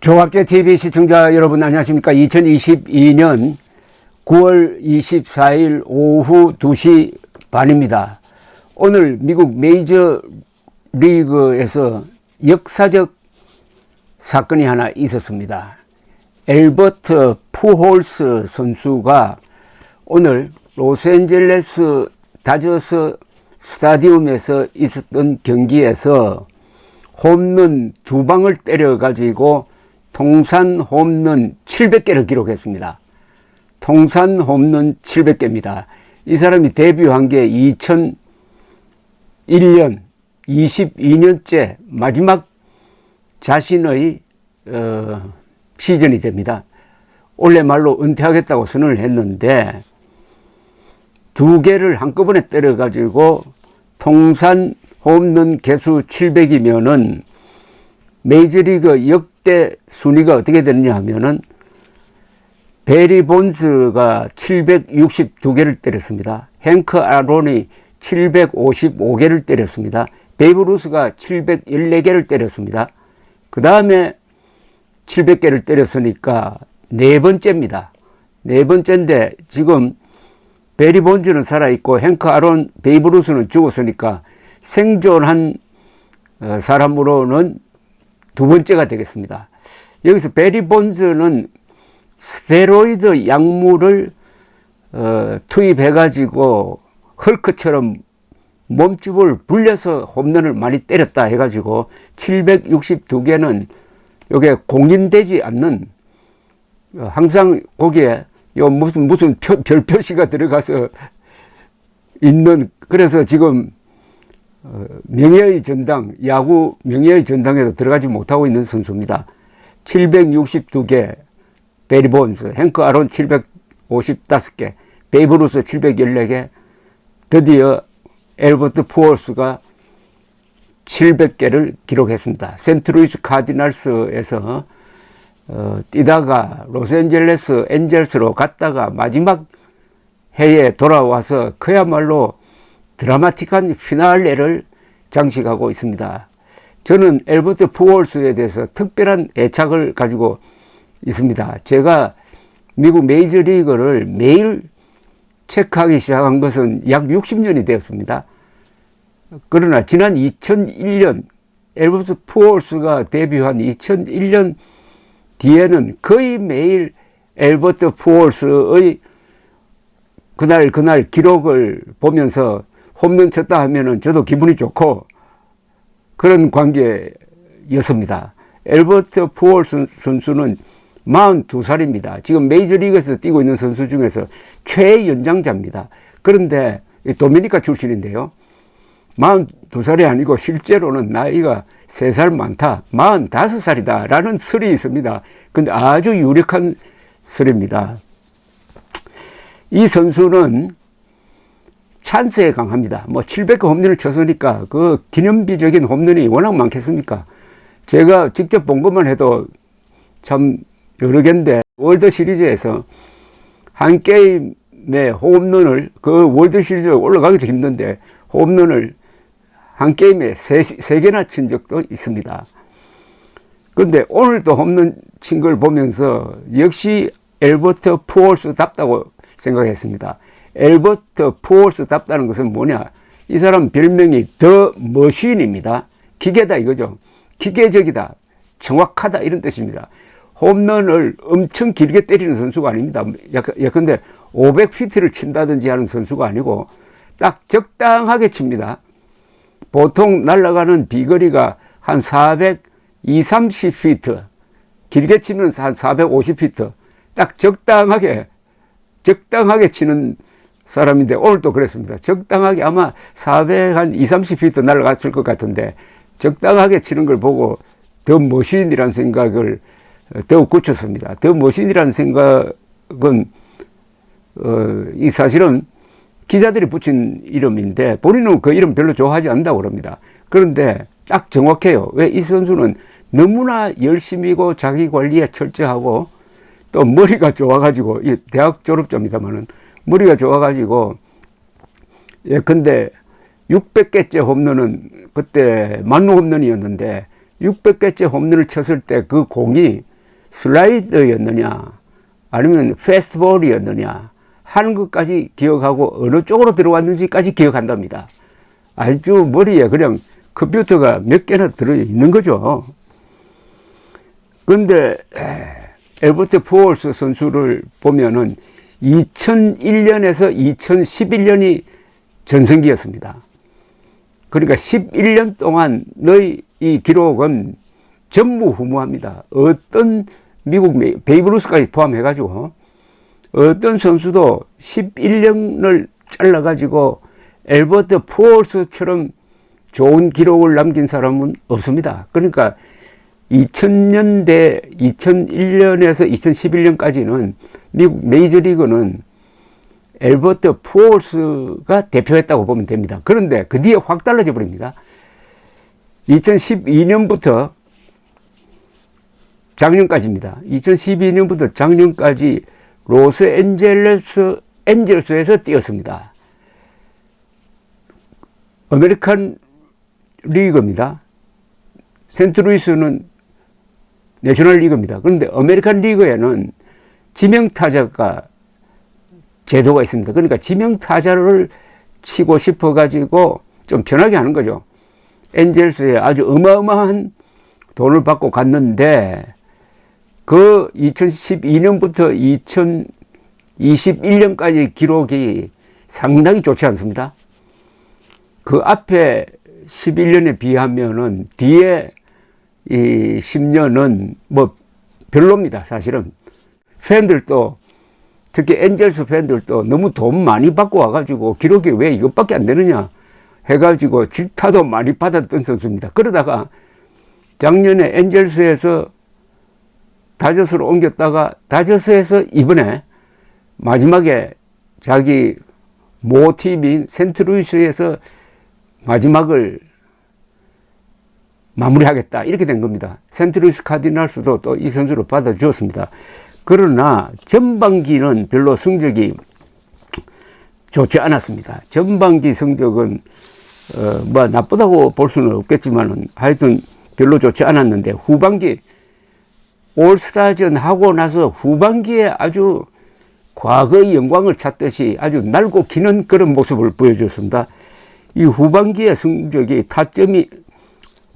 종합제TV 시청자 여러분 안녕하십니까. 2022년 9월 24일 오후 2시 반입니다. 오늘 미국 메이저리그에서 역사적 사건이 하나 있었습니다. 엘버트 푸홀스 선수가 오늘 로스앤젤레스 다저스 스타디움에서 있었던 경기에서 홈런 2방을 때려가지고 통산 홈런 700개를 기록했습니다. 통산 홈런 700개입니다. 이 사람이 데뷔한 게 2001년 22년째 마지막 자신의 시즌이 됩니다. 원래 말로 은퇴하겠다고 선언을 했는데 2개를 한꺼번에 때려가지고 통산 홈런 개수 700이면은 메이저리그 역대 순위가 어떻게 됐냐 하면은 베리 본즈가 762개를 때렸습니다. 행크 아론이 755개를 때렸습니다. 베이브 루스가 714개를 때렸습니다. 그 다음에 700개를 때렸으니까 네 번째입니다. 네 번째인데 지금 베리 본즈는 살아있고 행크 아론, 베이브 루스는 죽었으니까 생존한 사람으로는 두 번째가 되겠습니다. 여기서 베리 본즈는 스테로이드 약물을 투입해가지고 헐크처럼 몸집을 불려서 홈런을 많이 때렸다 해가지고 762개는 이게 공인되지 않는, 항상 거기에 무슨 별 표시가 들어가서 있는, 그래서 지금 명예의 전당, 야구 명예의 전당에도 들어가지 못하고 있는 선수입니다. 762개 베리 본즈, 행크 아론 755개, 베이브 루스 714개, 드디어 엘버트 푸홀스가 700개를 기록했습니다. 센트루이스 카디널스에서 뛰다가 로스앤젤레스 엔젤스로 갔다가 마지막 해에 돌아와서 그야말로 드라마틱한 피날레를 장식하고 있습니다. 저는 엘버트 푸홀스에 대해서 특별한 애착을 가지고 있습니다. 제가 미국 메이저리그를 매일 체크하기 시작한 것은 약 60년이 되었습니다. 그러나 지난 2001년 엘버트 푸홀스가 데뷔한 2001년 뒤에는 거의 매일 엘버트 푸홀스의 그날 기록을 보면서 홈런 쳤다 하면은 저도 기분이 좋고 그런 관계였습니다. 엘버트 푸홀스 선수는 42살입니다. 지금 메이저리그에서 뛰고 있는 선수 중에서 최연장자입니다. 그런데 도미니카 출신인데요. 42살이 아니고 실제로는 나이가 3살 많다, 45살이다 라는 설이 있습니다. 근데 아주 유력한 설입니다. 이 선수는 찬스에 강합니다. 700개 홈런을 쳤으니까 그 기념비적인 홈런이 워낙 많겠습니까? 제가 직접 본 것만 해도 참 여러 개인데, 월드 시리즈에서 한 게임에 홈런을, 그 월드 시리즈에 올라가기도 힘든데 홈런을 한 게임에 3개나 친 적도 있습니다. 그런데 오늘도 홈런 친 걸 보면서 역시 엘버트 푸홀스답다고 생각했습니다. 엘버트 푸홀스답다는 것은 뭐냐? 이 사람 별명이 더 머신입니다. 기계다 이거죠. 기계적이다, 정확하다 이런 뜻입니다. 홈런을 엄청 길게 때리는 선수가 아닙니다. 예컨대 500피트를 친다든지 하는 선수가 아니고 딱 적당하게 칩니다. 보통 날아가는 비거리가 한 420-30피트, 길게 치면 한 450피트, 딱 적당하게 치는 사람인데 오늘도 그랬습니다. 적당하게 아마 420-30피트 날아갔을 것 같은데 적당하게 치는 걸 보고 더 머신이라는 생각을 더욱 굳혔습니다. 더 머신이라는 생각은 이 사실은 기자들이 붙인 이름인데 본인은 그 이름 별로 좋아하지 않는다고 그럽니다. 그런데 딱 정확해요. 왜? 이 선수는 너무나 열심히고 자기 관리에 철저하고 또 머리가 좋아가지고, 이 대학 졸업자입니다만은 머리가 좋아가지고, 근데 600개째 홈런은 그때 만루 홈런이었는데 600개째 홈런을 쳤을 때 그 공이 슬라이더였느냐 아니면 페스트볼이었느냐 하는 것까지 기억하고 어느 쪽으로 들어왔는지까지 기억한답니다. 아주 머리에 그냥 컴퓨터가 몇 개나 들어있는 거죠. 그런데 엘버트 푸얼스 선수를 보면은 2001년에서 2011년이 전성기였습니다. 그러니까 11년 동안의 이 기록은 전무후무합니다. 어떤 미국 베이브 루스까지 포함해가지고 어떤 선수도 11년을 잘라가지고 엘버트 푸얼스처럼 좋은 기록을 남긴 사람은 없습니다. 그러니까 2000년대 2001년에서 2011년까지는 미국 메이저리그는 엘버트 푸얼스가 대표했다고 보면 됩니다. 그런데 그 뒤에 확 달라져 버립니다. 2012년부터 작년까지입니다. 2012년부터 작년까지 엔젤스에서 뛰었습니다. 아메리칸 리그입니다. 센트루이스는 내셔널 리그입니다. 그런데 아메리칸 리그에는 지명타자가 제도가 있습니다. 그러니까 지명타자를 치고 싶어가지고 좀 편하게 하는 거죠. 엔젤스에 아주 어마어마한 돈을 받고 갔는데 그 2012년부터 2021년까지 기록이 상당히 좋지 않습니다. 그 앞에 11년에 비하면은 뒤에 이 10년은 뭐 별로입니다. 사실은 팬들도 특히 엔젤스 팬들도 너무 돈 많이 받고 와가지고 기록이 왜 이것밖에 안 되느냐 해가지고 질타도 많이 받았던 선수입니다. 그러다가 작년에 엔젤스에서 다저스로 옮겼다가 다저스에서 이번에 마지막에 자기 모팀인 센트루이스에서 마지막을 마무리하겠다 이렇게 된 겁니다. 센트루이스 카디널스도 또 이 선수를 받아주었습니다. 그러나 전반기는 별로 성적이 좋지 않았습니다. 전반기 성적은 뭐 나쁘다고 볼 수는 없겠지만 하여튼 별로 좋지 않았는데 후반기 올스타전 하고 나서 후반기에 아주 과거의 영광을 찾듯이 아주 날고 기는 그런 모습을 보여줬습니다. 이 후반기의 성적이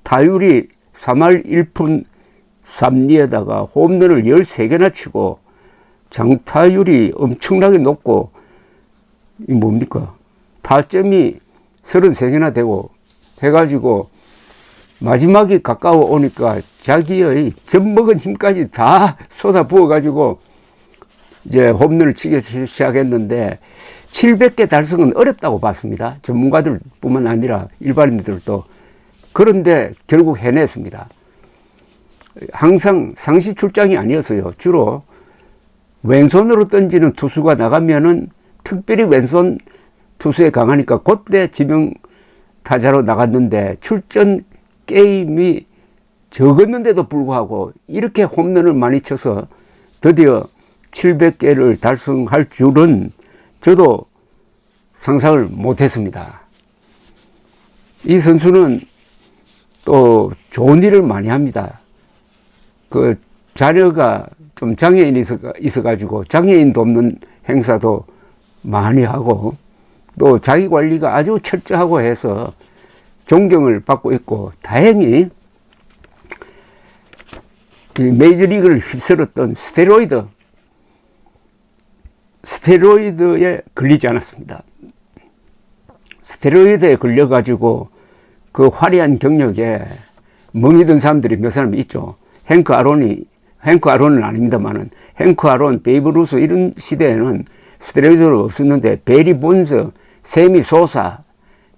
타율이 3할 1푼 3리에다가 홈런을 13개나 치고 장타율이 엄청나게 높고 이 뭡니까? 타점이 33개나 되고 해가지고 마지막이 가까워 오니까 자기의 젖먹은 힘까지 다 쏟아 부어가지고 이제 홈런을 치기 시작했는데 700개 달성은 어렵다고 봤습니다. 전문가들 뿐만 아니라 일반인들도. 그런데 결국 해냈습니다. 항상 상시 출장이 아니었어요. 주로 왼손으로 던지는 투수가 나가면은 특별히 왼손 투수에 강하니까 그때 지명 타자로 나갔는데 출전 게임이 적었는데도 불구하고 이렇게 홈런을 많이 쳐서 드디어 700개를 달성할 줄은 저도 상상을 못했습니다. 이 선수는 또 좋은 일을 많이 합니다. 그 자녀가 좀 장애인이 있어가지고 장애인 돕는 행사도 많이 하고 또 자기 관리가 아주 철저하고 해서 존경을 받고 있고 다행히 이 메이저리그를 휩쓸었던 스테로이드에 걸리지 않았습니다. 스테로이드에 걸려가지고 그 화려한 경력에 멍이 든 사람들이 몇 사람 있죠. 헨크 아론은 아닙니다만은 헨크 아론, 베이브 루스 이런 시대에는 스테로이드가 없었는데 베리 본즈, 세미 소사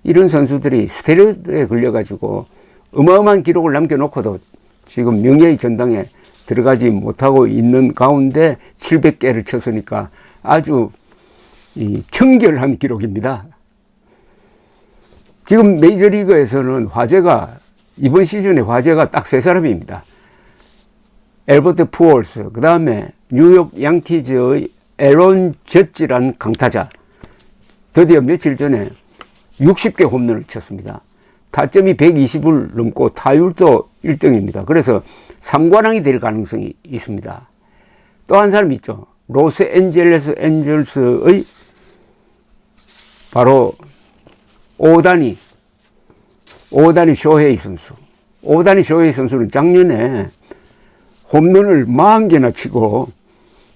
이런 선수들이 스테로이드에 걸려가지고 어마어마한 기록을 남겨놓고도 지금 명예의 전당에 들어가지 못하고 있는 가운데 700개를 쳤으니까 아주 청결한 기록입니다. 지금 메이저리그에서는 화제가 이번 시즌에 화제가 딱 세 사람입니다. 엘버트 푸얼스, 그 다음에 뉴욕 양키즈의 에런 저지라는 강타자. 드디어 며칠 전에 60개 홈런을 쳤습니다. 타점이 120을 넘고 타율도 1등입니다. 그래서 3관왕이 될 가능성이 있습니다. 또 한 사람 있죠. 로스앤젤레스 엔젤스의 바로 오다니 쇼헤이 선수. 오다니 쇼헤이 선수는 작년에 홈런을 40개나 치고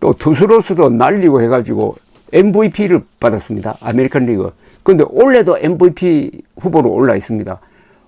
또 투수로서도 날리고 해가지고 MVP를 받았습니다. 아메리칸 리그. 근데 올해도 MVP 후보로 올라 있습니다.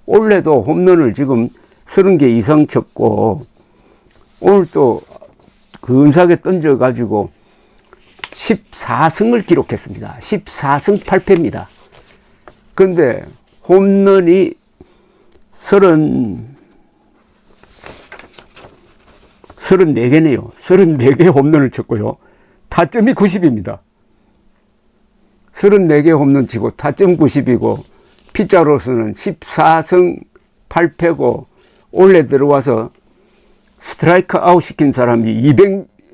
올해도 홈런을 지금 30개 이상 쳤고 오늘 또 근사하게 던져가지고 14승을 기록했습니다. 14승 8패입니다. 근데 홈런이 34개네요. 34개 홈런을 쳤고요. 타점이 90입니다. 34개 홈런 치고 타점 90이고 피자로서는 14승 8패고 올해 들어와서 스트라이크 아웃 시킨 사람이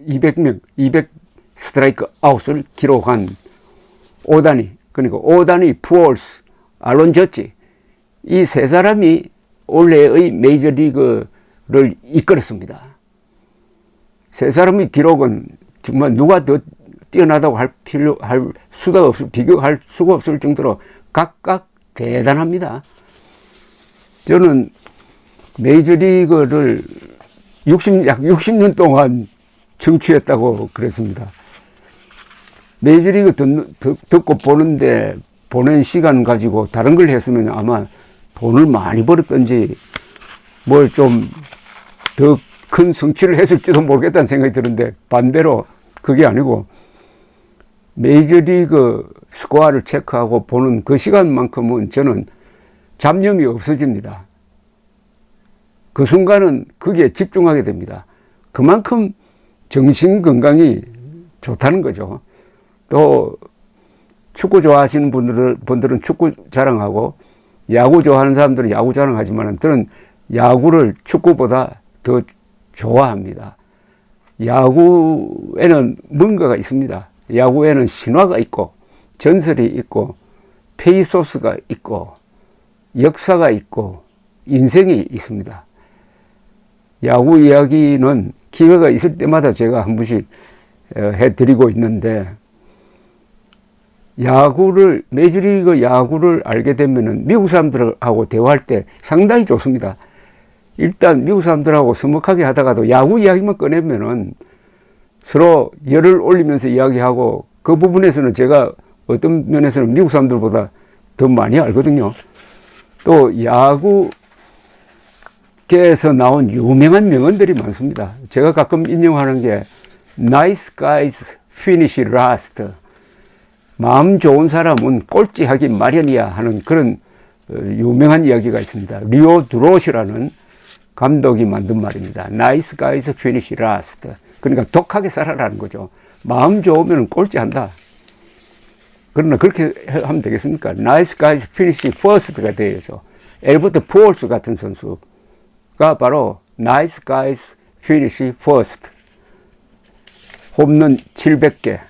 200 스트라이크 아웃을 기록한 오다니, 그러니까 오다니, 푸얼스, 알론 저지, 이 세 사람이 올해의 메이저리그를 이끌었습니다. 세 사람의 기록은 정말 누가 더 뛰어나다고 할 수가 비교할 수가 없을 정도로 각각 대단합니다. 저는 메이저리그를 약 60년 동안 정치했다고 그랬습니다. 메이저리그 듣고 보는 시간 가지고 다른 걸 했으면 아마 돈을 많이 벌었던지 뭘 좀 더 큰 성취를 했을지도 모르겠다는 생각이 드는데 반대로 그게 아니고 메이저리그 스코어를 체크하고 보는 그 시간만큼은 저는 잡념이 없어집니다. 그 순간은 거기에 집중하게 됩니다. 그만큼 정신 건강이 좋다는 거죠. 또 축구 좋아하시는 분들은 축구 자랑하고 야구 좋아하는 사람들은 야구 자랑하지만 저는 야구를 축구보다 더 좋아합니다. 야구에는 뭔가가 있습니다. 야구에는 신화가 있고 전설이 있고 페이소스가 있고 역사가 있고 인생이 있습니다. 야구 이야기는 기회가 있을 때마다 제가 한 번씩 해드리고 있는데 메이저리그 야구를 알게 되면은 미국 사람들하고 대화할 때 상당히 좋습니다. 일단 미국 사람들하고 서먹하게 하다가도 야구 이야기만 꺼내면은 서로 열을 올리면서 이야기하고 그 부분에서는 제가 어떤 면에서는 미국 사람들보다 더 많이 알거든요. 또 야구계에서 나온 유명한 명언들이 많습니다. 제가 가끔 인용하는 게 Nice guys finish last. 마음 좋은 사람은 꼴찌하기 마련이야 하는 그런 유명한 이야기가 있습니다. 리오 드로시라는 감독이 만든 말입니다. Nice guys finish last. 그러니까 독하게 살아라는 거죠. 마음 좋으면 꼴찌한다. 그러나 그렇게 하면 되겠습니까? Nice guys finish first가 되어야죠. 엘버트 푸얼스 같은 선수가 바로 Nice guys finish first. 홈런 700개.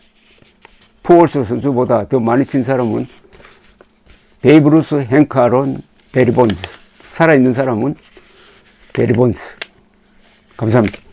푸얼스 선수보다 더 많이 친 사람은 베이브 루스, 행크 아론, 베리 본즈. 살아있는 사람은 베리 본즈. 감사합니다.